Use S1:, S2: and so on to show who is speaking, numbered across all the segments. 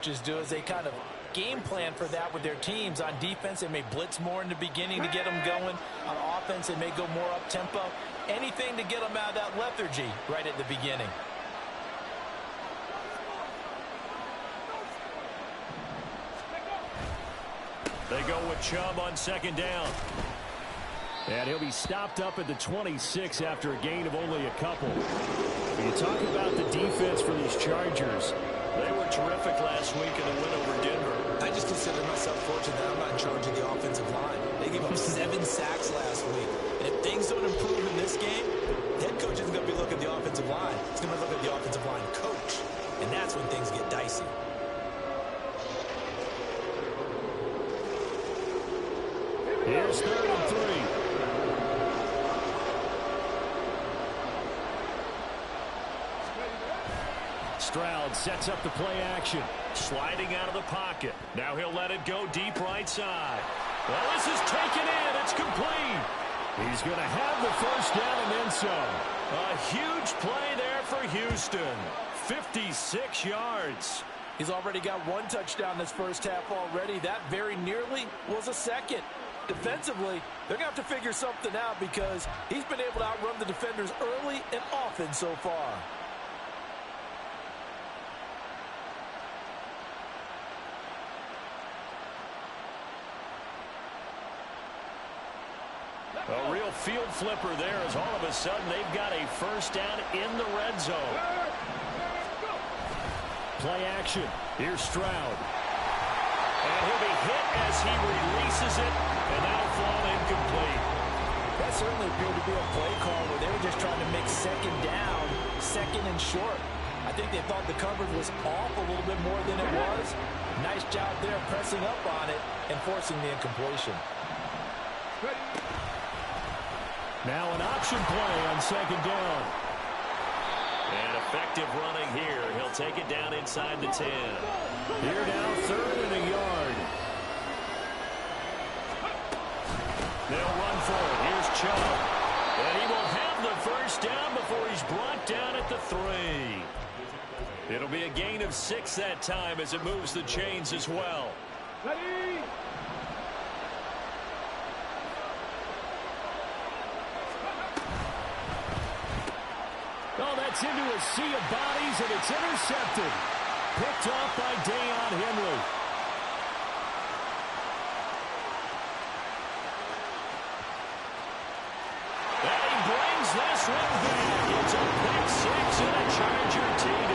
S1: Just do is they kind of game plan for that with their teams. On defense, they may blitz more in the beginning to get them going. On offense, they may go more up-tempo. Anything to get them out of that lethargy right at the beginning.
S2: They go with Chubb on second down. And he'll be stopped up at the 26 after a gain of only a couple. When you talk about the defense for these Chargers, they were terrific last week in the win over Denver.
S1: I just consider myself fortunate that I'm not in charge of the offensive line. They gave up 7 sacks last week. And if things don't improve in this game, the head coach isn't going to be looking at the offensive line. He's going to look at the offensive line coach. And that's when things get dicey.
S2: Here's 3rd and 3. Stroud sets up the play action. Sliding out of the pocket. Now he'll let it go deep right side. Well, this is taken in. It's complete. He's going to have the first down and then some. A huge play there for Houston. 56 yards.
S1: He's already got 1 touchdown this first half already. That very nearly was a second. Defensively, they're going to have to figure something out because he's been able to outrun the defenders early and often so far.
S2: A real field flipper there as all of a sudden they've got a first down in the red zone. Play action. Here's Stroud. And he'll be hit as he releases it, and that'll fall incomplete.
S1: That certainly appeared to be a play call where they were just trying to make second down, second and short. I think they thought the coverage was off a little bit more than it was. Nice job there pressing up on it and forcing the incompletion.
S2: Now an option play on second down. And effective running here. He'll take it down inside the 10. Here now, 3rd and a yard. They'll run for it. Here's Chubb. And he will have the first down before he's brought down at the 3. It'll be a gain of 6 that time as it moves the chains as well. Ready? Oh, that's into a sea of bodies, and it's intercepted. Picked off by Deion Henry. And he brings this one back. It's a pick 6 and a Charger TD.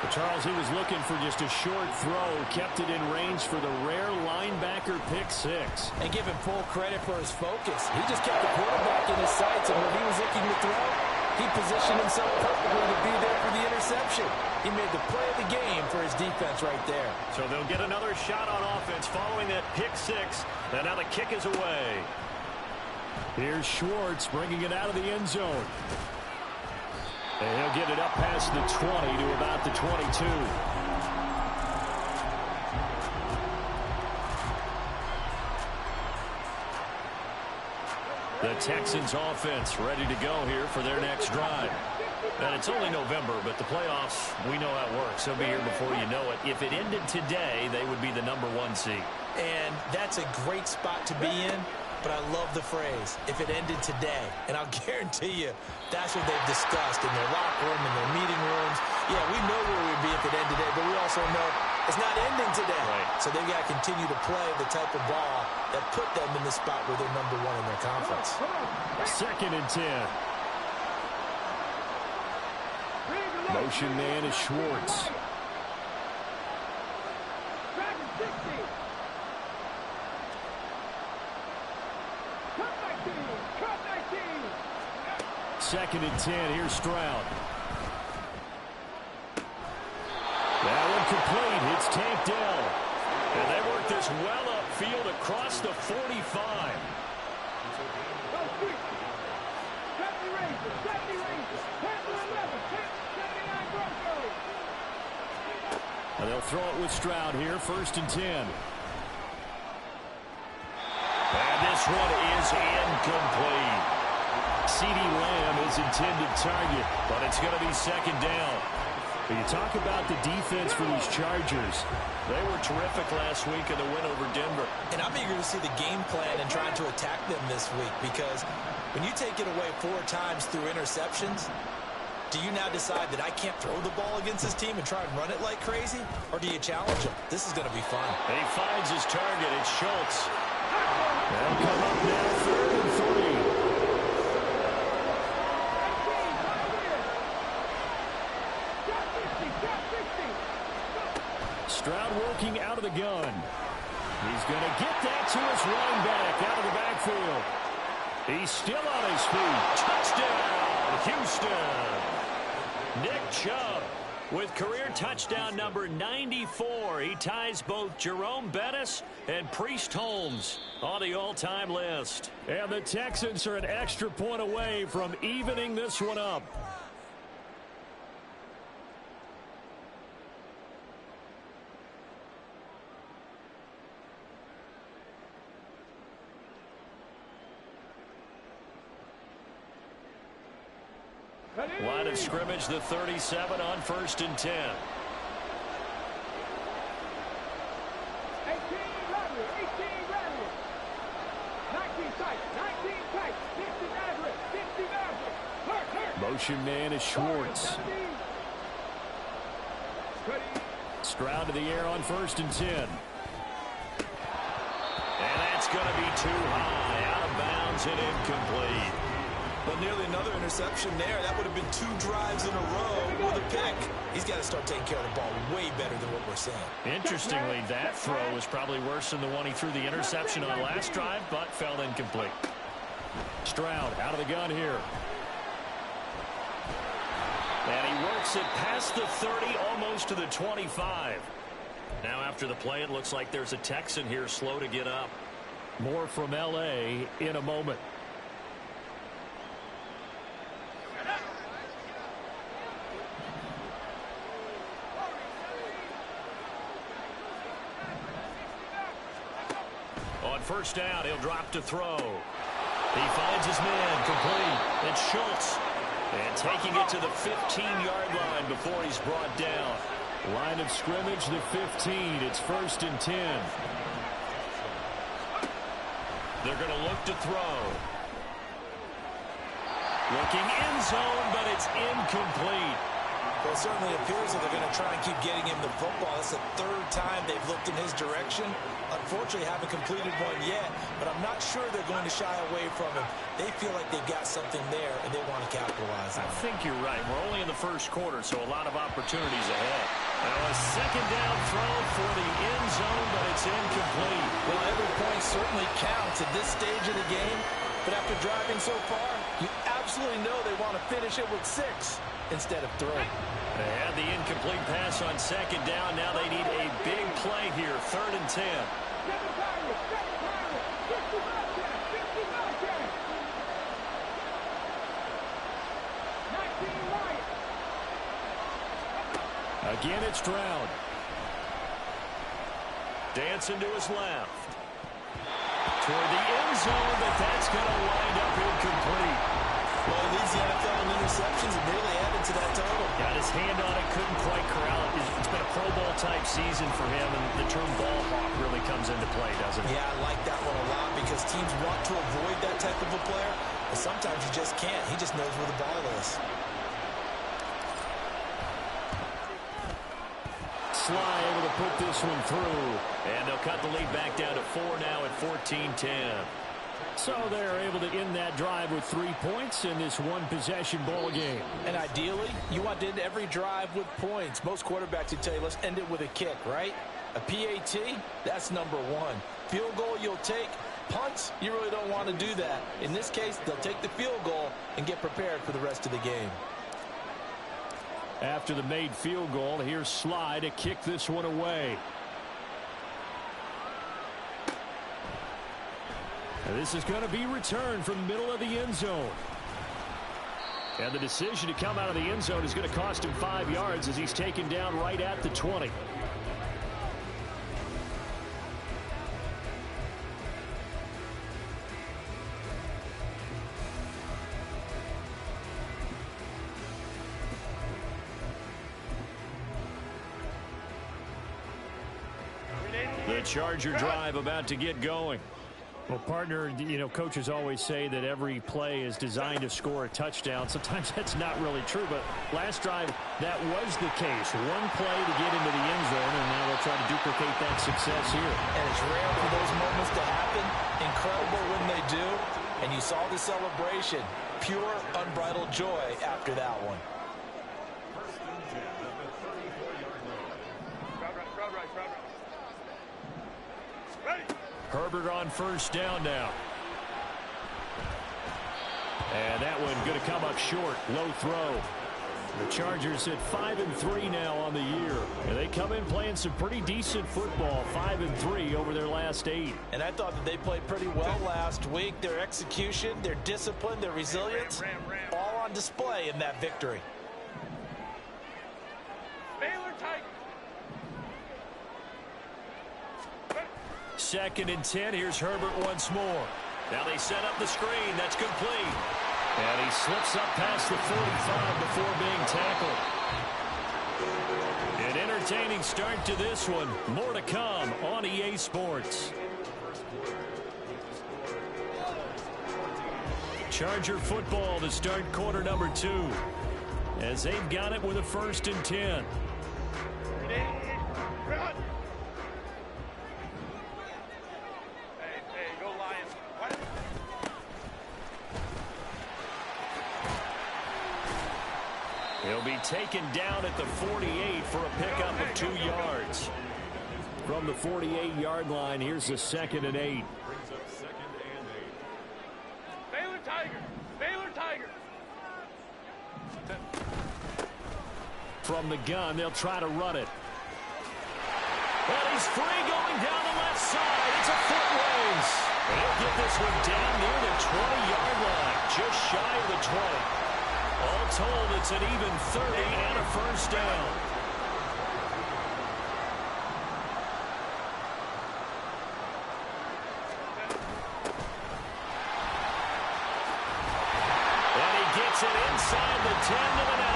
S2: Charles, he was looking for just a short throw, kept it in range for the rare linebacker pick 6.
S1: And give him full credit for his focus. He just kept the quarterback in his sights, and when he was looking to throw, he positioned himself perfectly to be there for the interception. He made the play of the game for his defense right there.
S2: So they'll get another shot on offense following that pick 6, and now the kick is away. Here's Schwartz bringing it out of the end zone. And he'll get it up past the 20 to about the 22. The Texans offense ready to go here for their next drive. And it's only November, but the playoffs, we know how it works. They'll be here before you know it. If it ended today, they would be the #1 seed.
S1: And that's a great spot to be in. But I love the phrase, if it ended today. And I'll guarantee you, that's what they've discussed in their locker room, in their meeting rooms. Yeah, we know where we'd be if it ended today, but we also know it's not ending today.
S2: Right.
S1: So they've got to continue to play the type of ball that put them in the spot where they're #1 in their conference.
S2: 2nd and 10. Motion man is Schwartz. Second and 10. Here's Stroud. That one complete. It's Tank Dell. And they work this well upfield across the 45. And they'll throw it with Stroud here. 1st and 10. And this one is incomplete. CeeDee Lamb is intended target, but it's going to be 2nd down. You talk about the defense for these Chargers. They were terrific last week in the win over Denver.
S1: And I'm eager to see the game plan and trying to attack them this week, because when you take it away 4 times through interceptions, do you now decide that I can't throw the ball against this team and try and run it like crazy? Or do you challenge them? This is going to be fun.
S2: He finds his target. It's Schultz. They'll come up now 3rd and 3. Stroud working out of the gun. He's going to get that to his running back out of the backfield. He's still on his feet. Touchdown, Houston. Nick Chubb with career touchdown number 94. He ties both Jerome Bettis and Priest Holmes on the all-time list. And the Texans are an extra point away from evening this one up. Line of scrimmage, the 37 on 1st and 10.
S3: 18 ready. 19 tight. 19 tight. 60 average. 60 average.
S2: Motion man is Schwartz. Stroud to the air on 1st and 10. And that's going to be too high. Out of bounds and incomplete.
S1: But nearly another interception there. That would have been 2 drives in a row with a pick. He's got to start taking care of the ball way better than what we're seeing.
S2: Interestingly, that throw was probably worse than the one he threw the interception on last drive, but fell incomplete. Stroud out of the gun here. And he works it past the 30, almost to the 25. Now after the play, it looks like there's a Texan here slow to get up. More from L.A. in a moment. On 1st down, he'll drop to throw. He finds his man, complete. It's Schultz. And taking it to the 15-yard line before he's brought down. Line of scrimmage, the 15. It's 1st and 10. They're going to look to throw. Looking end zone, but it's incomplete.
S1: Well, it certainly appears that they're going to try and keep getting him the football. It's the 3rd time they've looked in his direction. Unfortunately, haven't completed one yet, but I'm not sure they're going to shy away from him. They feel like they've got something there, and they want to capitalize on it.
S2: I think you're right. We're only in the 1st quarter, so a lot of opportunities ahead. Now a 2nd down throw for the end zone, but it's incomplete.
S1: Well, every point certainly counts at this stage of the game, but after driving so far, you absolutely know they want to finish it with 6 instead of 3.
S2: They had the incomplete pass on 2nd down. Now they need a big play here. 3rd and 10. Again, it's Stroud. Dancing to his left. Toward the end zone, but that's going to wind up incomplete.
S1: Well, he leads the NFL in interceptions and really added to that total.
S2: Got his hand on it, couldn't quite corral it. It's been a Pro Bowl type season for him, and the term ball hawk really comes into play, doesn't it?
S1: Yeah, I like that one a lot because teams want to avoid that type of a player, but sometimes you just can't. He just knows where the ball is.
S2: Sly able to put this one through, and they'll cut the lead back down to 4 now at 14-10. So they're able to end that drive with 3 points in this one-possession ball game.
S1: And ideally, you want to end every drive with points. Most quarterbacks would tell you, let's end it with a kick, right? A PAT, that's number 1. Field goal, you'll take. Punts, you really don't want to do that. In this case, they'll take the field goal and get prepared for the rest of the game.
S2: After the made field goal, here's Sly to kick this one away. And this is going to be returned from the middle of the end zone. And the decision to come out of the end zone is going to cost him 5 yards as he's taken down right at the 20. Charger drive about to get going.
S4: Well, partner, coaches always say that every play is designed to score a touchdown. Sometimes that's not really true, but last drive, that was the case. One play to get into the end zone, and now they'll try to duplicate that success here.
S1: And it's rare for those moments to happen. Incredible when they do. And you saw the celebration. Pure, unbridled joy after that one.
S2: Herbert on first down now. And that one going to come up short. Low throw. The Chargers at 5-3 now on the year. And they come in playing some pretty decent football. 5-3 over their last 8.
S1: And I thought that they played pretty well last week. Their execution, their discipline, their resilience, all on display in that victory.
S2: Second and 10. Here's Herbert once more. Now they set up the screen. That's complete. And he slips up past the 45 before being tackled. An entertaining start to this one. More to come on EA Sports. Charger football to start quarter number 2. As they've got it with a 1st and 10. He'll be taken down at the 48 for a pickup of 2 yards. From the 48-yard line, here's a 2nd and 8.
S3: Baylor Tiger! Baylor Tiger!
S2: From the gun, they'll try to run it. And he's free going down the left side. It's a foot race. And he'll get this one down near the 20-yard line, just shy of the 20. All told, it's an even 30 and a 1st down. And he gets it inside the 10 to the 9.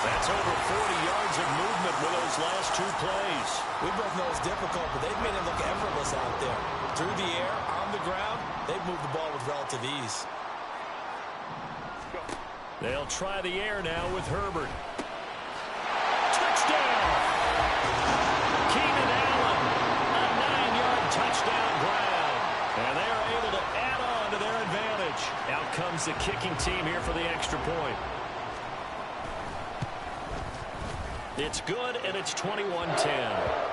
S2: That's over 40 yards of movement with those last 2 plays.
S1: We both know it's difficult, but they've made it look effortless out there. Through the air, on the ground, they've moved the ball with relative ease.
S2: They'll try the air now with Herbert. Touchdown! Keenan Allen, a 9-yard touchdown grab. And they are able to add on to their advantage. Out comes the kicking team here for the extra point. It's good, and it's 21-10.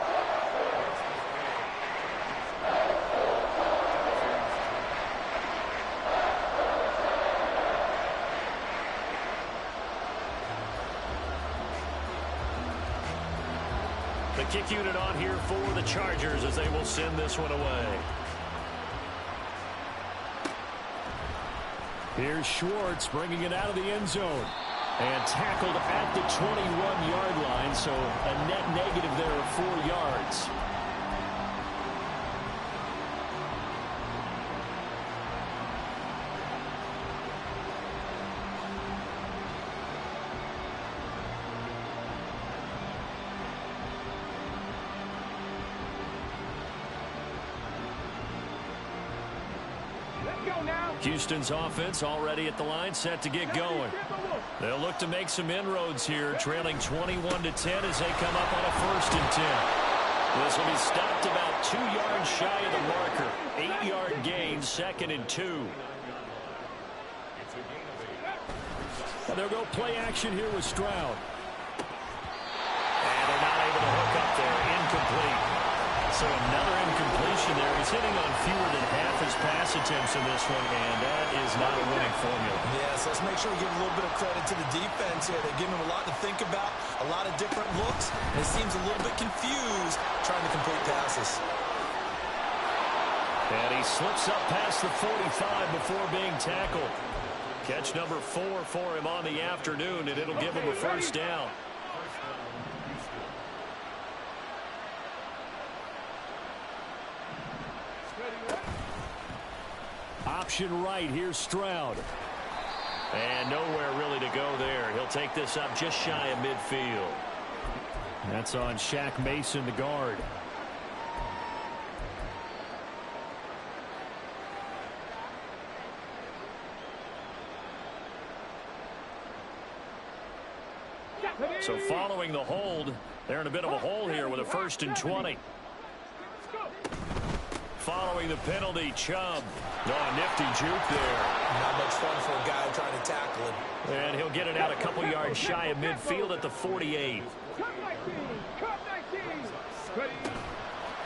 S2: The kick unit on here for the Chargers as they will send this one away. Here's Schwartz bringing it out of the end zone. And tackled at the 21-yard line, so a net negative there of 4 yards. Houston's offense already at the line, set to get going. They'll look to make some inroads here, trailing 21-10 as they come up on a 1st and 10. This will be stopped about 2 yards shy of the marker. 8-yard gain, 2nd and 2. And they'll go play action here with Stroud. And they're not able to hook up there. Incomplete. So another incompletion there. He's hitting on fewer than half his pass attempts in this one, and that is not a winning formula.
S1: Yes, let's make sure we give a little bit of credit to the defense here. They're giving him a lot to think about, a lot of different looks, and it seems a little bit confused trying to complete passes.
S2: And he slips up past the 45 before being tackled. Catch number 4 for him on the afternoon, and it'll give him a 1st down. Option right, here's Stroud. And nowhere really to go there. He'll take this up just shy of midfield.
S4: That's on Shaq Mason, the guard.
S2: So following the hold, they're in a bit of a hole here with a 1st and 20. Following the penalty, Chubb. Oh, nifty juke there.
S1: Not much fun for a guy trying to tackle him.
S2: And he'll get it out a couple yards shy of midfield at the 48.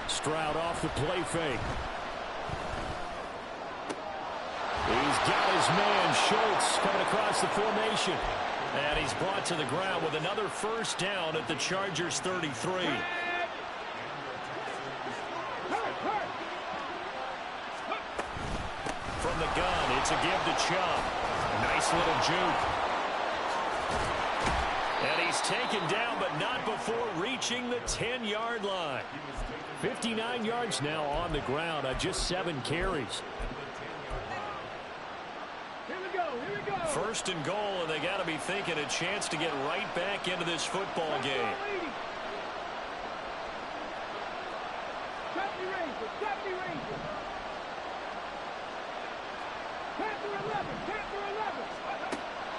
S4: Stroud off the play fake. He's got his man, Schultz, coming across the formation.
S2: And he's brought to the ground with another 1st down at the Chargers' 33. From the gun, it's a give to Chubb. A nice little juke. And he's taken down, but not before reaching the 10-yard line.
S4: 59 yards now on the ground on just 7 carries.
S3: Here we go.
S2: 1st and goal, and they got to be thinking a chance to get right back into this football game.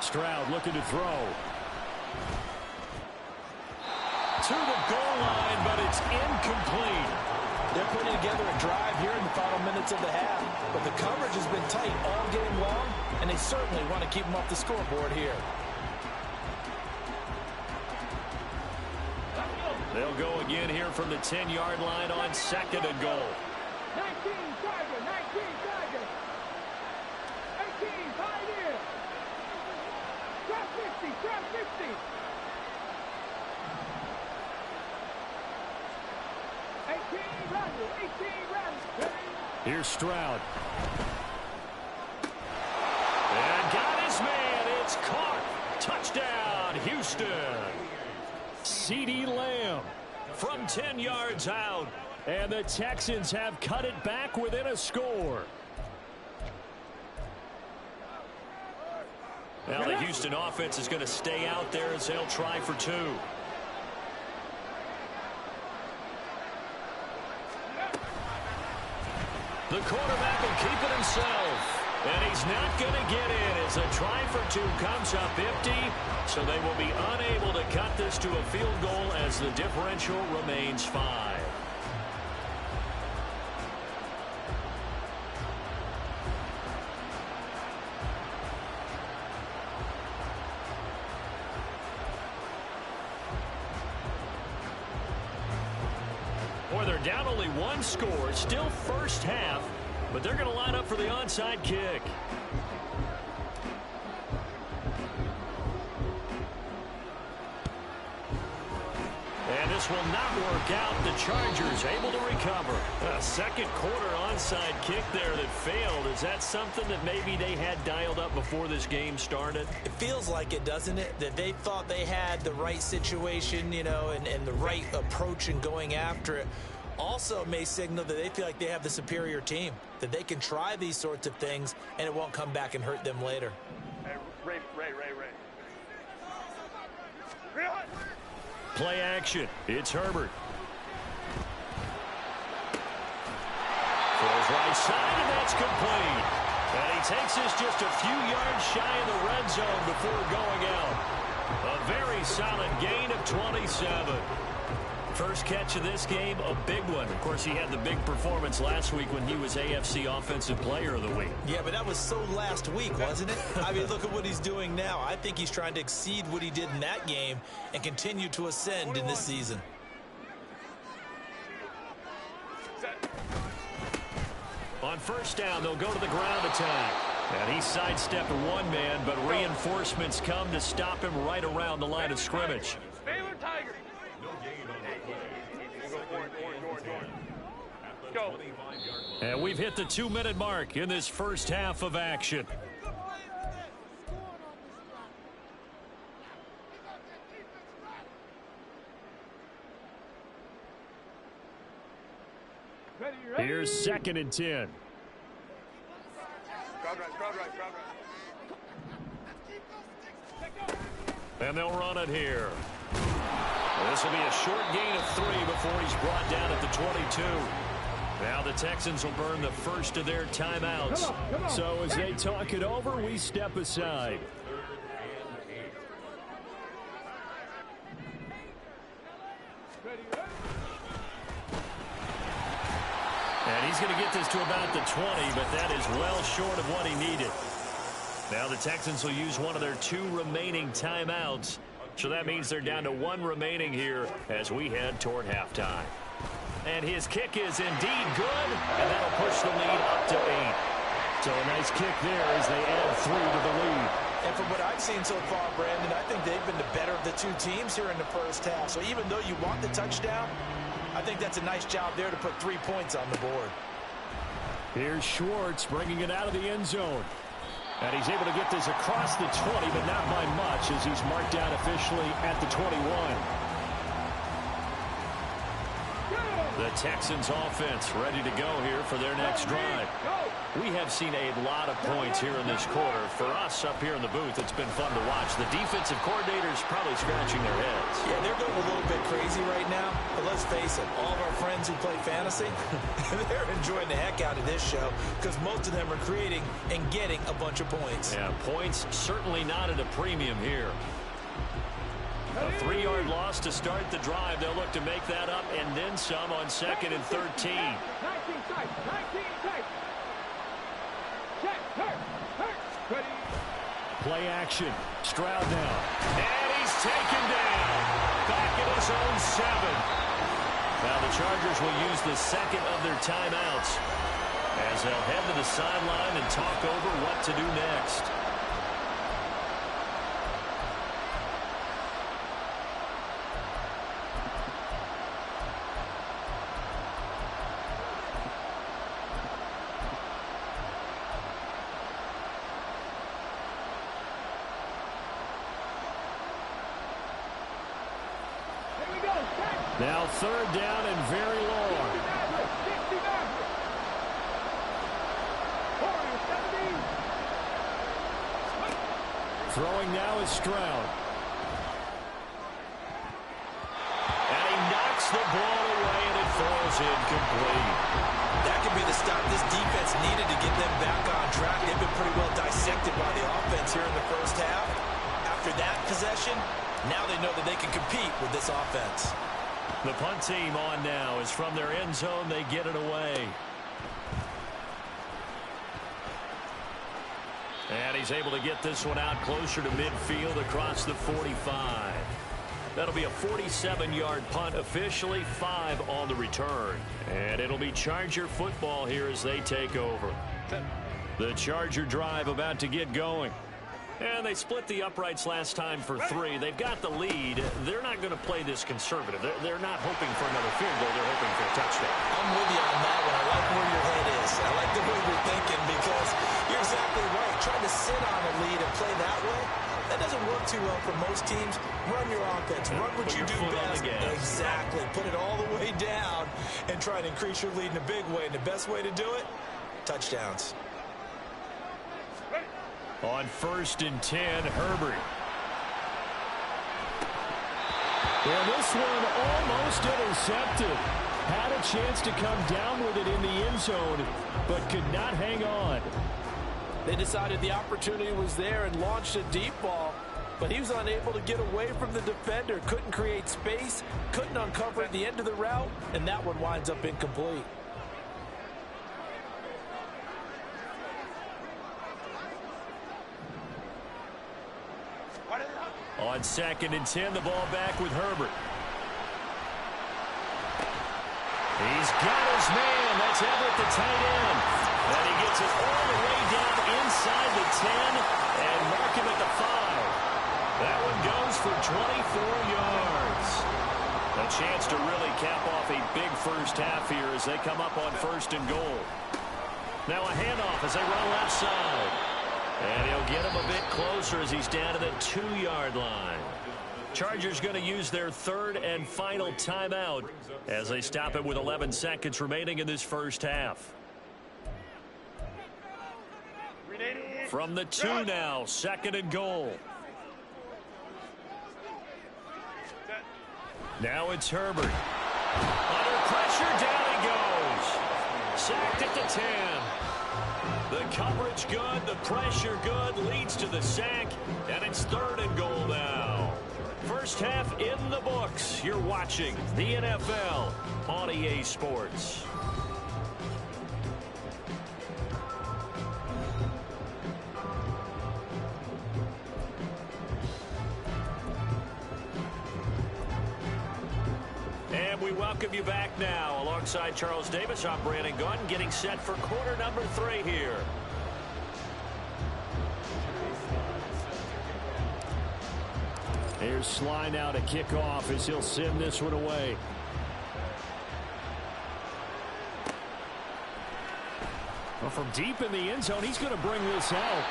S4: Stroud looking to throw.
S2: To the goal line, but it's incomplete.
S1: They're putting together a drive here in the final minutes of the half, but the coverage has been tight all game long, and they certainly want to keep them off the scoreboard here.
S2: They'll go again here from the 10-yard line on 2nd and goal.
S3: 19 Tiger. 18 Pioneer. Trap 50. 18 Randall.
S4: Here's Stroud.
S2: And got his man. It's caught. Touchdown, Houston.
S4: CeeDee Lamb
S2: From 10 yards out.
S4: And the Texans have cut it back within a score.
S2: Now the Houston offense is going to stay out there as they'll try for 2. The quarterback will keep it himself. And he's not going to get in as a try for 2 comes up empty. So they will be unable to cut this to a field goal as the differential remains 5. Boy, they're down only 1 score. Still first half. But they're going to line up for the onside kick. And this will not work out. The Chargers able to recover. A second quarter onside kick there that failed. Is that something that maybe they had dialed up before this game started?
S1: It feels like it, doesn't it? That they thought they had the right situation, you know, and the right approach in going after it. Also may signal that they feel like they have the superior team, that they can try these sorts of things and it won't come back and hurt them later.
S3: Hey, Ray.
S2: Play action. It's Herbert. Throws right side, and that's complete. And he takes this just a few yards shy of the red zone before going out. A very solid gain of 27. First catch of this game, a big one. Of course, he had the big performance last week when he was AFC Offensive Player of the Week.
S1: Yeah, but that was so last week, wasn't it? I mean, look at what he's doing now. I think he's trying to exceed what he did in that game and continue to ascend in this season.
S2: On first down, they'll go to the ground attack. And he sidestepped one man, but reinforcements come to stop him right around the line of scrimmage.
S3: Baylor Tigers. Go.
S2: And we've hit the 2-minute mark in this first half of action.
S4: Here's 2nd and 10.
S3: Crowd right.
S2: And they'll run it here. This will be a short gain of 3 before he's brought down at the 22. Now the Texans will burn the first of their timeouts.
S4: Come on. So as they talk it over, we step aside.
S2: And he's going to get this to about the 20, but that is well short of what he needed. Now the Texans will use one of their 2 remaining timeouts. So that means they're down to 1 remaining here as we head toward halftime. And his kick is indeed good, and that'll push the lead up to 8. So a nice kick there as they add 3 to the lead.
S1: And from what I've seen so far, Brandon, I think they've been the better of the 2 teams here in the first half. So even though you want the touchdown, I think that's a nice job there to put 3 points on the board.
S4: Here's Schwartz bringing it out of the end zone. And he's able to get this across the 20, but not by much as he's marked down officially at the 21. The Texans offense ready to go here for their next drive. We have seen a lot of points here in this quarter. For us up here in the booth, it's been fun to watch. The defensive coordinators probably scratching their heads.
S1: Yeah, they're going a little bit crazy right now. But let's face it, all of our friends who play fantasy, they're enjoying the heck out of this show because most of them are creating and getting a bunch of points.
S2: Yeah, points certainly not at a premium here. A 3-yard loss to start the drive. They'll look to make that up and then some on 2nd and 13.
S3: 19 tight. 19 tight. Check. Hurt. Ready.
S4: Play action. Stroud now.
S2: And he's taken down. Back at his own 7. Now the Chargers will use the 2nd of their timeouts as they'll head to the sideline and talk over what to do next.
S4: Now 3rd down and very long. Throwing now is Stroud.
S2: And he knocks the ball away and it falls incomplete.
S1: That could be the stop this defense needed to get them back on track. They've been pretty well dissected by the offense here in the first half. After that possession, now they know that they can compete with this offense.
S2: The punt team on now is from their end zone. They get it away. And he's able to get this one out closer to midfield across the 45. That'll be a 47-yard punt, officially 5 on the return. And it'll be Charger football here as they take over. The Charger drive about to get going. And they split the uprights last time for 3. They've got the lead. They're not going to play this conservative. They're not hoping for another field goal. They're hoping for a touchdown.
S1: I'm with you on that one. I like where your head is. I like the way you're thinking because you're exactly right. Trying to sit on a lead and play that way, that doesn't work too well for most teams. Run your offense. Run what you do best. Exactly. Put it all the way down and try and increase your lead in a big way. And the best way to do it, touchdowns.
S2: On 1st and 10, Herbert.
S4: Well, this one almost intercepted. Had a chance to come down with it in the end zone, but could not hang on.
S5: They decided the opportunity was there and launched a deep ball, but he was unable to get away from the defender. Couldn't create space, couldn't uncover at the end of the route, and that one winds up incomplete.
S2: On 2nd and 10, the ball back with Herbert. He's got his man. That's Everett, the tight end. And he gets it all the way down inside the 10 and mark him at the 5. That one goes for 24 yards. A chance to really cap off a big first half here as they come up on 1st and goal. Now a handoff as they run left side. And he'll get him a bit closer as he's down to the 2-yard line. Chargers going to use their 3rd and final timeout as they stop it with 11 seconds remaining in this first half. From the 2 now, 2nd and goal. Now it's Herbert. Under pressure, down he goes. Sacked at the 10. The coverage good, the pressure good, leads to the sack, and it's 3rd and goal now. First half in the books. You're watching the NFL on EA Sports. And we welcome you back now. Alongside Charles Davis, I'm Brandon Gunn, getting set for quarter number 3 here.
S4: Here's Sly now to kick off as he'll send this one away. Well, from deep in the end zone, he's going to bring this out.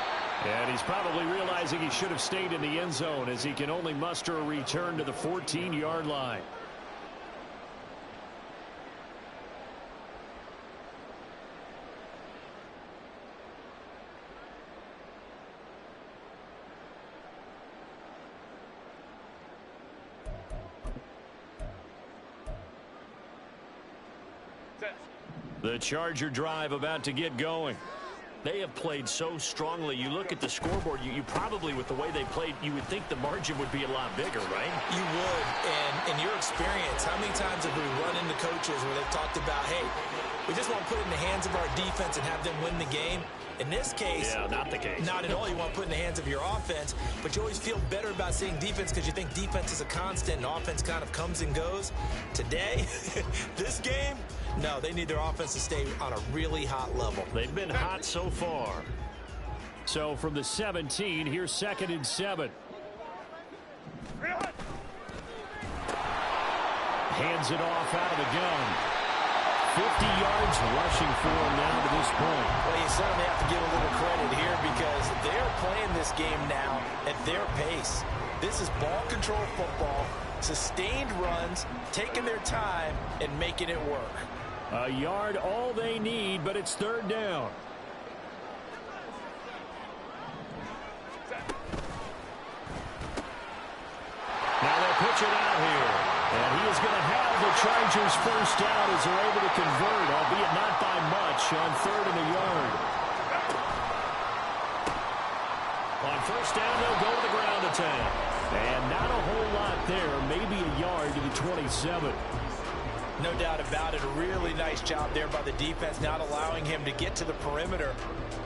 S4: And he's probably realizing he should have stayed in the end zone as he can only muster a return to the 14-yard line. The Charger drive about to get going. They have played so strongly. You look at the scoreboard, you probably, with the way they played, you would think the margin would be a lot bigger, right?
S1: You would. And in your experience, how many times have we run into coaches where they've talked about, hey, we just want to put it in the hands of our defense and have them win the game? In this case,
S2: yeah, not the case.
S1: Not at all. You want to put it in the hands of your offense, but you always feel better about seeing defense because you think defense is a constant and offense kind of comes and goes. Today, this game, no, they need their offense to stay on a really hot level.
S2: They've been hot so far.
S4: So from the 17, here's 2nd and 7. Hands it off out of the gun. 50 yards rushing for him now to this point.
S1: Well, you certainly have to give a little credit here because they're playing this game now at their pace. This is ball control football, sustained runs, taking their time, and making it work.
S4: A yard all they need, but it's 3rd down. Now they'll pitch it out here. And he is going to have the Chargers first down as they're able to convert, albeit not by much, on 3rd and a yard.
S2: On first down, they'll go to the ground attack.
S4: And not a whole lot there, maybe a yard to the 27.
S1: No doubt about it. A really nice job there by the defense, not allowing him to get to the perimeter.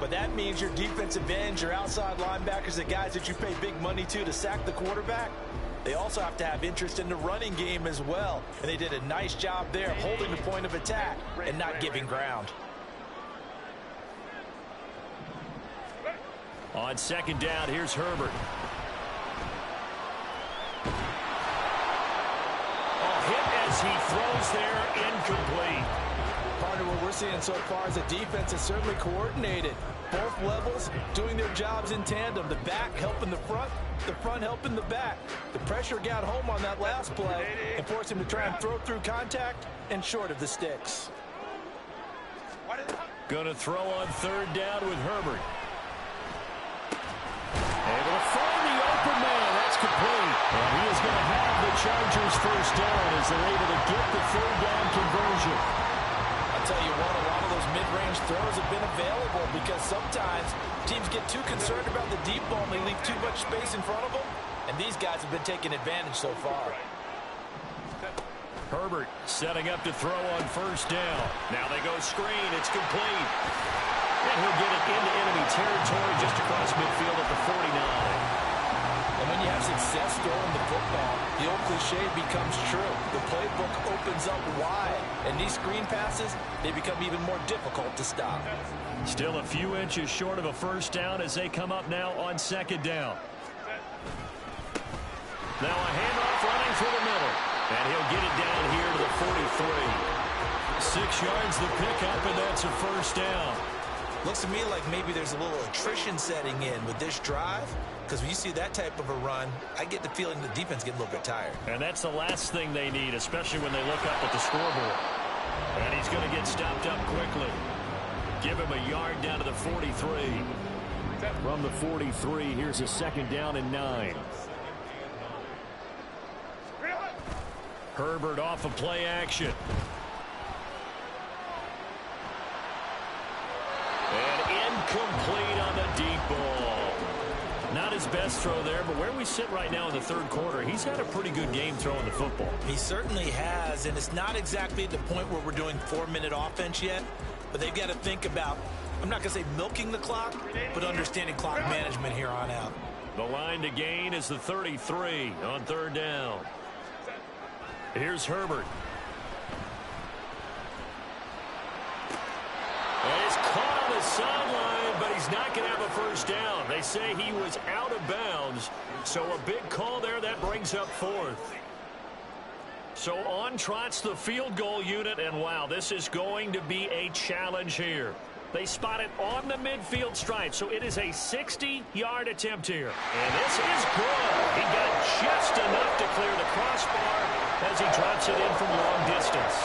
S1: But that means your defensive ends, your outside linebackers, the guys that you pay big money to sack the quarterback, they also have to have interest in the running game as well. And they did a nice job there holding the point of attack and not giving ground.
S2: On 2nd down, here's Herbert. As he throws there, incomplete.
S1: Partner, what we're seeing so far is the defense is certainly coordinated. Both levels doing their jobs in tandem. The back helping the front helping the back. The pressure got home on that last play and forced him to try and throw through contact and short of the sticks.
S2: Going to throw on 3rd down with Herbert. Able to find the open man. That's complete. And he is going to have the Chargers first down as they're able to get the 3rd down conversion.
S1: I'll tell you what, a lot of those mid-range throws have been available because sometimes teams get too concerned about the deep ball and they leave too much space in front of them. And these guys have been taking advantage so far.
S2: Herbert setting up to throw on first down. Now they go screen. It's complete. And he'll get it into enemy territory just across midfield at the 49.
S1: And when you have success throwing the football, the old cliche becomes true. The playbook opens up wide. And these screen passes, they become even more difficult to stop.
S2: Still a few inches short of a first down as they come up now on 2nd down. Now a handoff running through the middle. And he'll get it down here to the 43. 6 yards the pickup, and that's a first down.
S1: Looks to me like maybe there's a little attrition setting in with this drive. Because when you see that type of a run, I get the feeling the defense getting a little bit tired.
S2: And that's the last thing they need, especially when they look up at the scoreboard. And he's going to get stopped up quickly. Give him a yard down to the 43.
S4: From the 43, here's a 2nd down and 9.
S2: Herbert off of play action. And incomplete on the deep ball. Not
S4: his best throw there, but where we sit right now in the third quarter, he's had a pretty good game throwing the football.
S1: He certainly has, and it's not exactly at the point where we're doing 4-minute offense yet, but they've got to think about, I'm not going to say milking the clock, but understanding clock management here on out.
S2: The line to gain is the 33 on third down. Here's Herbert. And he's caught on the sideline, but he's not going to have a first down. They say he was out of bounds, so a big call there. That brings up fourth. So on trots the field goal unit, and wow, this is going to be a challenge here. They spot it on the midfield stripe, so it is a 60-yard attempt here. And this is good. He got just enough to clear the crossbar as he drops it in from long distance.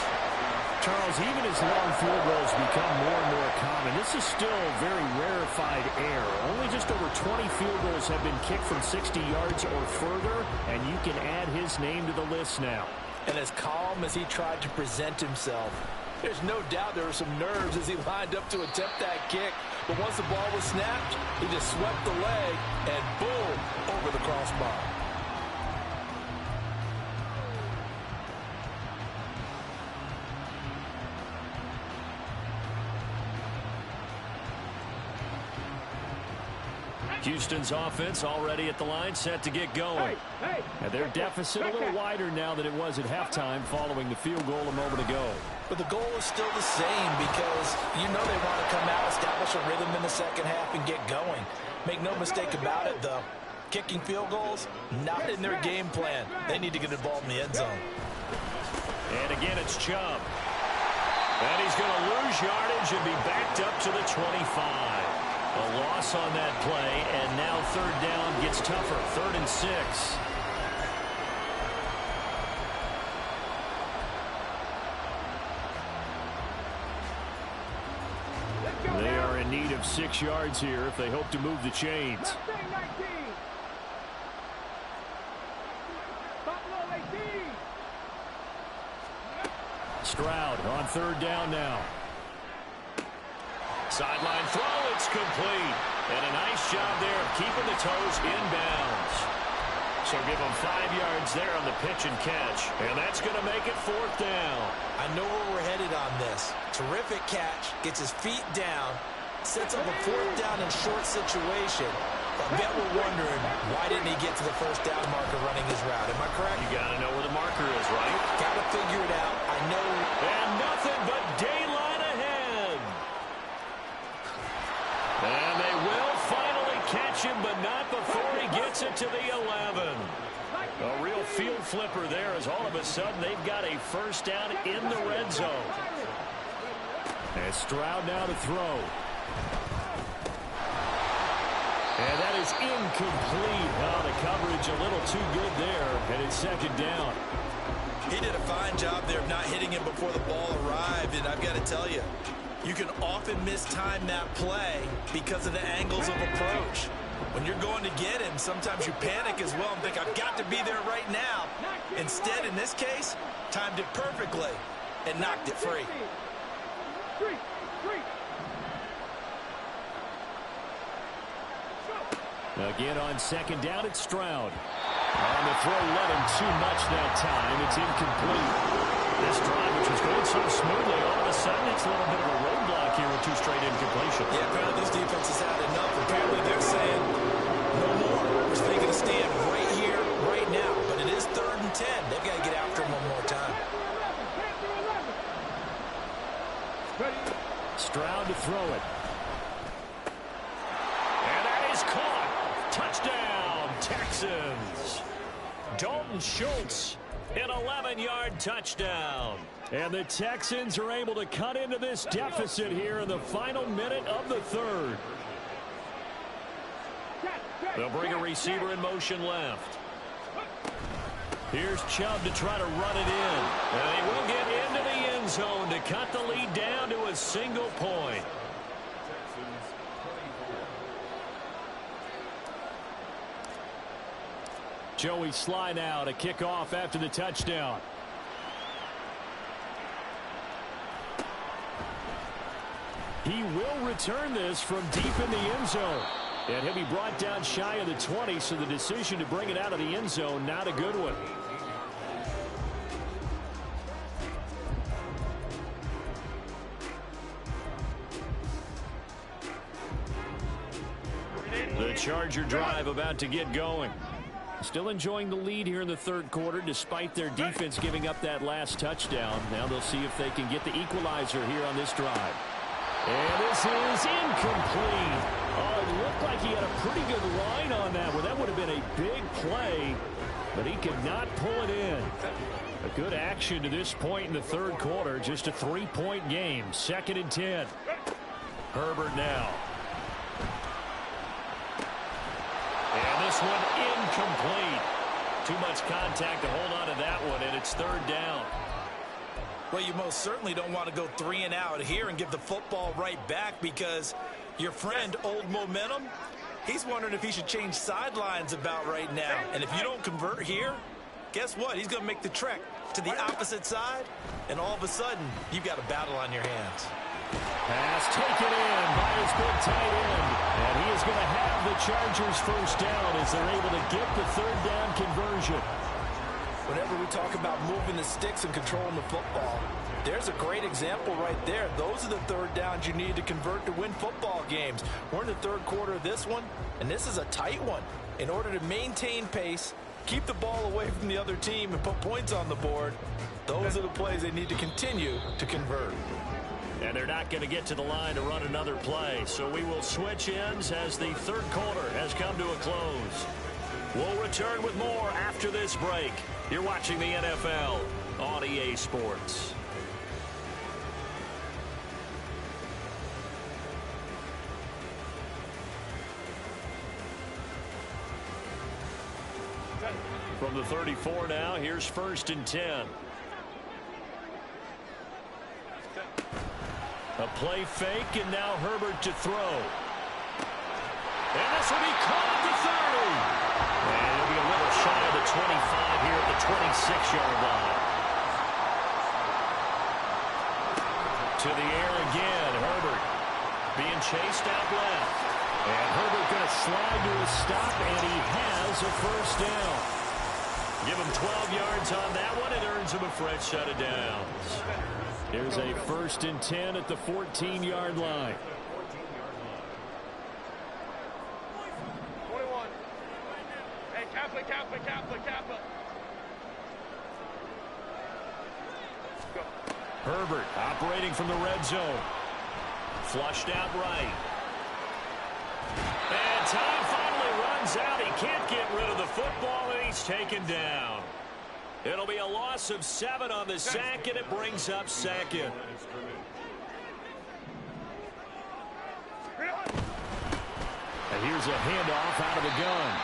S4: Charles, even as long field goals become more and more common, this is still very rarefied air. Only just over 20 field goals have been kicked from 60 yards or further, and you can add his name to the list now.
S5: And as calm as he tried to present himself, there's no doubt there were some nerves as he lined up to attempt that kick. But once the ball was snapped, he just swept the leg and boom, over the crossbar.
S2: Houston's offense already at the line, set to get going.
S4: And their deficit a little wider now than it was at halftime following the field goal a moment ago.
S1: But the goal is still the same because you know they want to come out, establish a rhythm in the second half, and get going. Make no mistake about it, though. Kicking field goals, not in their game plan. They need to get involved in the end zone.
S2: And again, it's Chubb. And he's going to lose yardage and be backed up to the 25. A loss on that play, and now third down gets tougher. 3rd and 6.
S4: They are in need of 6 yards here if they hope to move the chains. Stroud on third down now.
S2: Sideline throw, it's complete. And a nice job there of keeping the toes inbounds. So give him 5 yards there on the pitch and catch. And that's going to make it 4th down.
S1: I know where we're headed on this. Terrific catch, gets his feet down, sets up a 4th down and short situation. I bet we're wondering, why didn't he get to the first down marker running his route? Am I correct?
S2: You got to know where the marker is, right?
S1: Got to figure it out. I know.
S2: And nothing but daylight ahead. And they will finally catch him, but not before he gets it to the 11. A real field flipper there as all of a sudden they've got a first down in the red zone.
S4: And Stroud now to throw. And that is incomplete. Oh, the coverage a little too good there, and it's 2nd down.
S1: He did a fine job there of not hitting him before the ball arrived, and I've got to tell you, you can often mistime that play because of the angles of approach. When you're going to get him, sometimes you panic as well and think, I've got to be there right now. Instead, in this case, timed it perfectly and knocked it free.
S4: Again on 2nd down, it's Stroud. On the throw, led him too much that time. It's incomplete. This drive, which was going so smoothly, all of a sudden it's a little bit of a roadblock here with 2 straight incompletions.
S1: Yeah, apparently this defense has had enough. Apparently they're saying, no more. We're taking a stand right here, right now. But it is 3rd and 10. They've got to get after him one more time.
S4: Stroud to throw it.
S2: And that is caught. Touchdown, Texans. Dalton Schultz, an 11-yard touchdown.
S4: And the Texans are able to cut into this deficit here in the final minute of the 3rd.
S2: They'll bring a receiver in motion left.
S4: Here's Chubb to try to run it in.
S2: And they will get into the end zone to cut the lead down to a single point.
S4: Joey Sly now to kick off after the touchdown. He will return this from deep in the end zone.
S2: And he'll be brought down shy of the 20, so the decision to bring it out of the end zone, not a good one. The Charger drive about to get going. Still enjoying the lead here in the third quarter, despite their defense giving up that last touchdown. Now they'll see if they can get the equalizer here on this drive. And this is incomplete. Oh, it looked like he had a pretty good line on that one. That would have been a big play, but he could not pull it in. A good action to this point in the third quarter. Just a 3-point game. 2nd and 10. Herbert now. And this one incomplete. Too much contact to hold on to that one, and it's 3rd down.
S1: Well, you most certainly don't want to go 3 and out here and give the football right back, because your friend, Old Momentum, he's wondering if he should change sidelines about right now. And if you don't convert here, guess what? He's going to make the trek to the opposite side, and all of a sudden, you've got a battle on your hands.
S2: Pass taken in by his big tight end. And he is going to have the Chargers first down as they're able to get the 3rd down conversion.
S5: Whenever we talk about moving the sticks and controlling the football, there's a great example right there. Those are the 3rd downs you need to convert to win football games. We're in the 3rd quarter of this one, and this is a tight one. In order to maintain pace, keep the ball away from the other team, and put points on the board, those are the plays they need to continue to convert.
S2: And they're not going to get to the line to run another play. So we will switch ends as the 3rd quarter has come to a close. We'll return with more after this break. You're watching the NFL on EA Sports. From the 34 now, here's 1st and 10. A play fake, and now Herbert to throw. And this will be caught at the 30. And it'll be a little shy of the 25 here at the 26-yard line. To the air again, Herbert being chased out left. And Herbert going to slide to a stop, and he has a first down. Give him 12 yards on that one, and earns him a fresh set of downs. There's a 1st and 10 at the 14-yard line.
S3: 21. Hey, Kappa. Go.
S2: Herbert operating from the red zone. Flushed out right. And time finally runs out. He can't get rid of the football, and he's taken down. It'll be a loss of 7 on the sack, and it brings up 2nd. And here's a handoff out of the gun.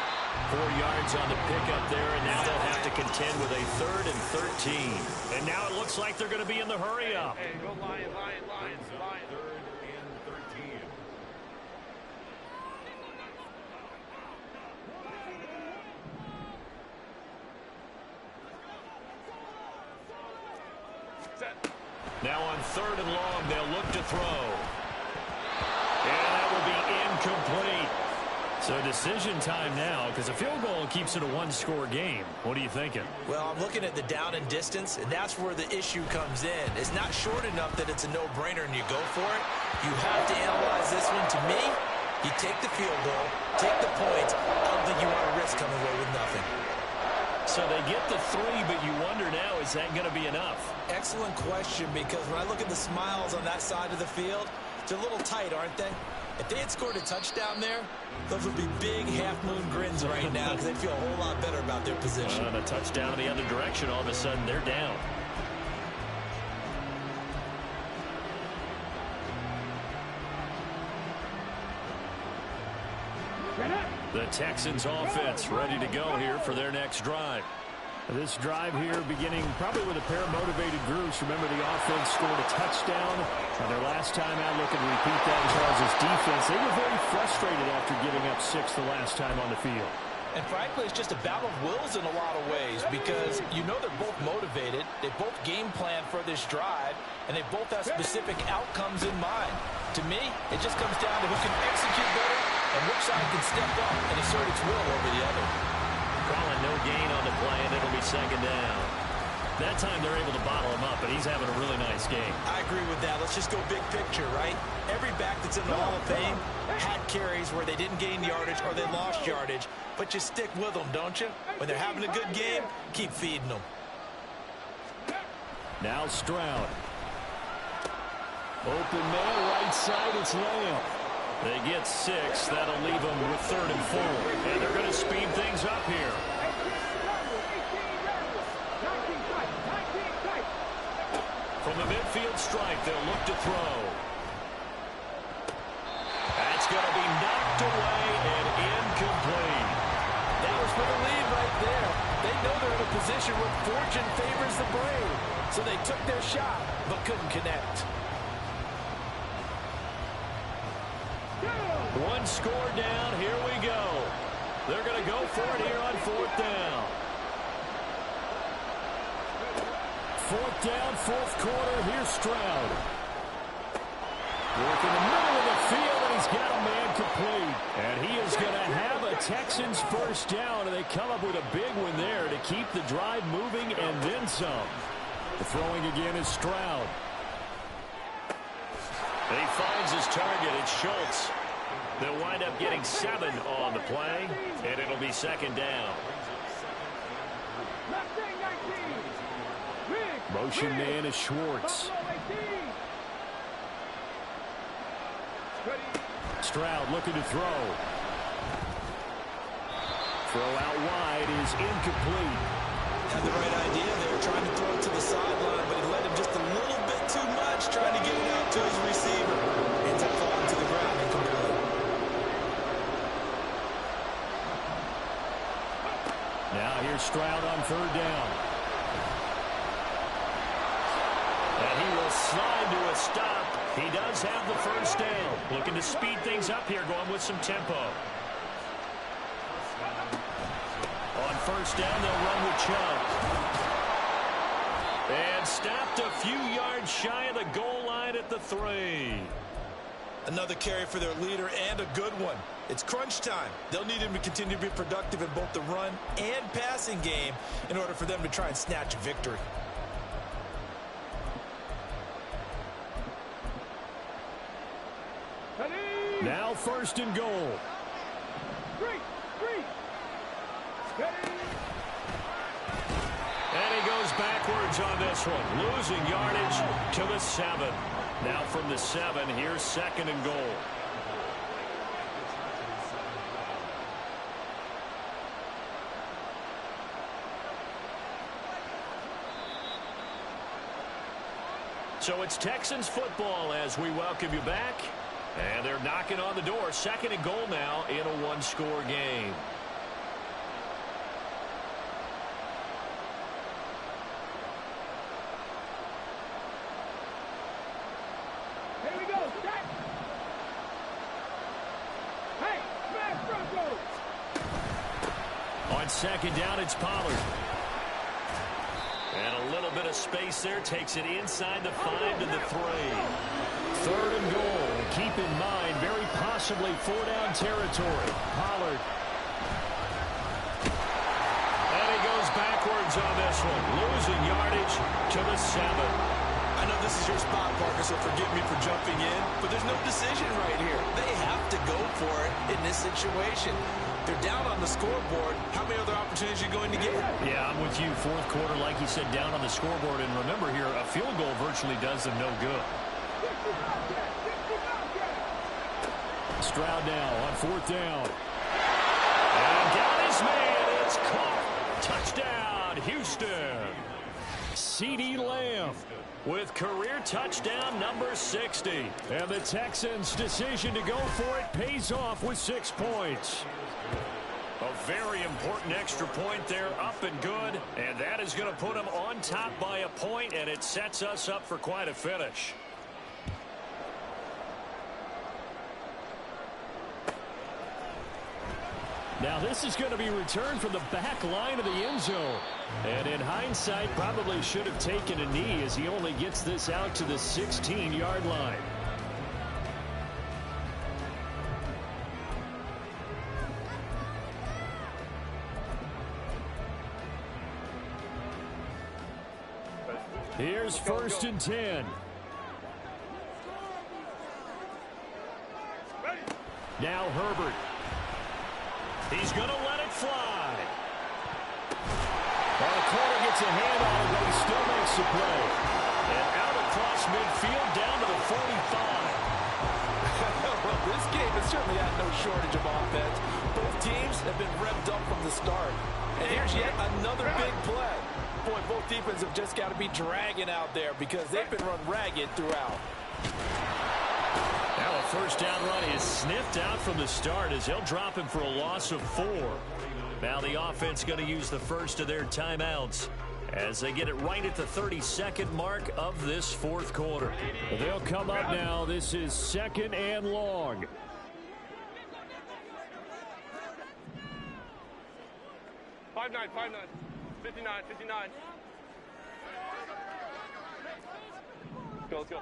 S2: 4 yards on the pickup there, and now they'll have to contend with a 3rd and 13. And now it looks like they're going to be in the hurry-up.
S3: Hey, go Lions.
S2: 3rd and 13. Now on 3rd and long, they'll look to throw. And that will be incomplete. So decision time now, because a field goal keeps it a 1-score game. What are you thinking?
S1: Well, I'm looking at the down and distance, and that's where the issue comes in. It's not short enough that it's a no-brainer and you go for it. You have to analyze this one. To me, you take the field goal, take the points. I don't think you want to risk coming away with nothing.
S2: So they get the 3, but you wonder now, is that going to be enough?
S1: Excellent question, because when I look at the smiles on that side of the field, they're a little tight, aren't they? If they had scored a touchdown there, those would be big half-moon grins right now, because they'd feel a whole lot better about their position.
S2: And a touchdown in the other direction, all of a sudden they're down. The Texans offense ready to go here for their next drive. This drive here beginning probably with a pair of motivated groups. Remember, the offense scored a touchdown on their last time out. Looking to repeat that as well as his defense. They were very frustrated after giving up 6 the last time on the field.
S5: And frankly, it's just a battle of wills in a lot of ways, because you know they're both motivated. They both game plan for this drive, and they both have specific outcomes in mind. To me, it just comes down to who can execute better and which side can step up and assert its will over the other.
S2: Calling no gain on the play, and it'll be second down.
S4: That time they're able to bottle him up, but he's having a really nice game.
S1: I agree with that. Let's just go big picture, right? Every back that's in the Hall of Fame had carries where they didn't gain yardage or they lost yardage, but you stick with them, don't you? When they're having a good game, keep feeding them.
S4: Now Stroud. Open man, right side, it's Lamb. They get 6. That'll leave them with 3rd and 4. And they're going to speed things up here. From the midfield stripe, they'll look to throw. That's going to be knocked away and incomplete.
S5: That was for the lead right there. They know they're in a position where fortune favors the brave. So they took their shot, but couldn't connect.
S4: One score down. Here we go. They're going to go for it here on 4th down. 4th down, 4th quarter. Here's Stroud. Work in the middle of the field, and he's got a man complete. And he is going to have a Texans first down, and they come up with a big one there to keep the drive moving and then some. The throwing again is Stroud.
S2: He finds his target. It's Schultz. They'll wind up getting 7 on the play, and it'll be second down.
S4: Motion man is Schwartz. Stroud looking to throw. Throw out wide is incomplete.
S1: Had the right idea there, trying to throw it to the sideline, but he led him just a little bit too much, trying to get it out to his receiver. Ends up falling to the ground incomplete.
S4: Now here's Stroud on 3rd down. And he will slide to a stop. He does have the first down. Looking to speed things up here, going with some tempo. On 1st down, they'll run with Chubb. And stopped a few yards shy of the goal line at the 3.
S1: Another carry for their leader and a good one. It's crunch time. They'll need him to continue to be productive in both the run and passing game in order for them to try and snatch a victory.
S4: Now 1st and goal. And he goes backwards on this one, losing yardage to the 7. Now from the 7, here's 2nd and goal. So it's Texans football as we welcome you back. And they're knocking on the door. 2nd and goal now in a 1-score game.
S3: Here we go. Set. Hey, smash Broncos.
S4: On 2nd down, it's Pollard. And a little bit of space there. Takes it inside the 5 to the 3. 3rd and goal. Keep in mind, very possibly 4-down territory. Pollard. And he goes backwards on this one. Losing yardage to the 7.
S1: I know this is your spot, Parker, so forgive me for jumping in, but there's no decision right here. They have to go for it in this situation. They're down on the scoreboard. How many other opportunities are you going to get?
S4: Yeah, I'm with you. 4th quarter, like you said, down on the scoreboard. And remember here, a field goal virtually does them no good. Stroud now on 4th down. And down his man. It's caught. Touchdown, Houston. CeeDee Lamb with career touchdown number 60. And the Texans' decision to go for it pays off with 6 points. A very important extra point there, up and good. And that is going to put them on top by a point, and it sets us up for quite a finish. Now this is going to be returned from the back line of the end zone. And in hindsight, probably should have taken a knee as he only gets this out to the 16-yard line. Here's first and 10. Now Herbert. He's going to let it fly. Well, the corner gets a hand on it, but he still makes the play. And out across midfield down to the 45.
S5: Well, this game has certainly had no shortage of offense. Both teams have been revved up from the start. And here's yet another big play. Boy, both defenses have just got to be dragging out there because they've been run ragged throughout.
S4: Now a first down run is sniffed out from the start as he'll drop him for a loss of 4. Now the offense going to use the first of their timeouts as they get it right at the 32nd mark of this fourth quarter. They'll come up now. This is second and long.
S3: Five nine, 59. Go, let's go.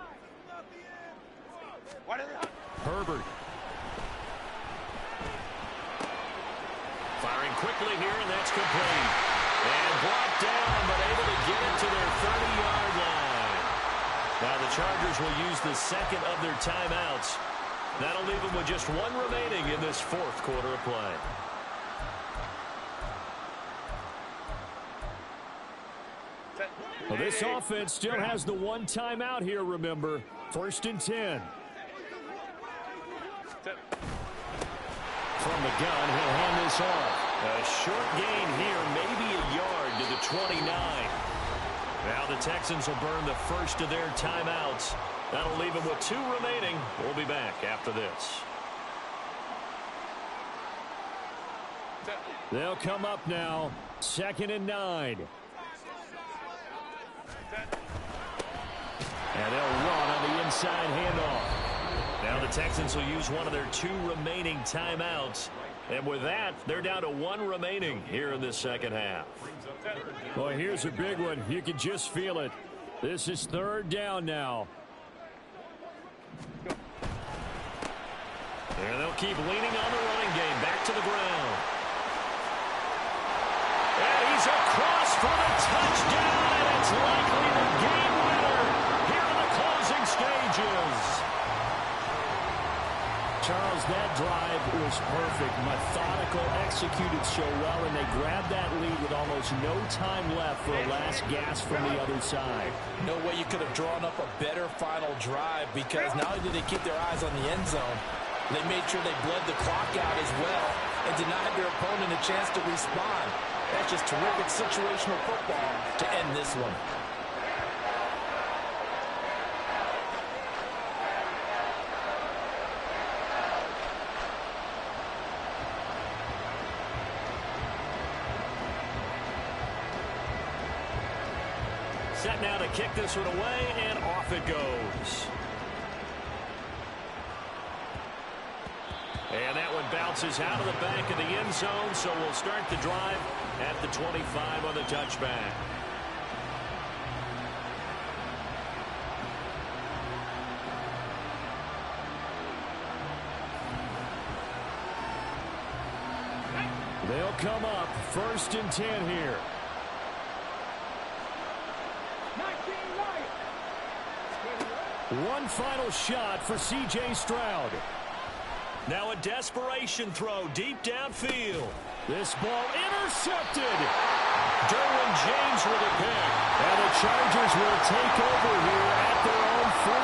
S4: Herbert. Firing quickly here, and that's complete. And brought down, but able to get it to their 30-yard line. Now the Chargers will use the second of their timeouts. That'll leave them with just one remaining in this fourth quarter of play. Well, this offense still has the one timeout here, remember. First and 10. From the gun, he'll hand this off. A short gain here, maybe a yard to the 29. Now the Texans will burn the first of their timeouts. That'll leave them with 2 remaining. We'll be back after this. They'll come up now. Second and 9. And they'll run on the inside handoff. Now the Texans will use one of their 2 remaining timeouts. And with that, they're down to 1 remaining here in this second half. Well, here's a big one. You can just feel it. This is third down now. And they'll keep leaning on the running game. Back to the ground. And he's across for the touchdown. And it's likely the game winner here in the closing stages. Charles, that drive was perfect. Methodical, executed so well, and they grabbed that lead with almost no time left for a last gasp from the other side.
S5: No way you could have drawn up a better final drive because not only did they keep their eyes on the end zone, they made sure they bled the clock out as well and denied their opponent a chance to respond. That's just terrific situational football to end this one.
S4: Set now to kick this one away, and off it goes. And that one bounces out of the back of the end zone, so we'll start the drive at the 25 on the touchback. They'll come up first and 10 here. One final shot for C.J. Stroud. Now a desperation throw deep downfield. This ball intercepted. Derwin James with a pick. And the Chargers will take over here at their own 40.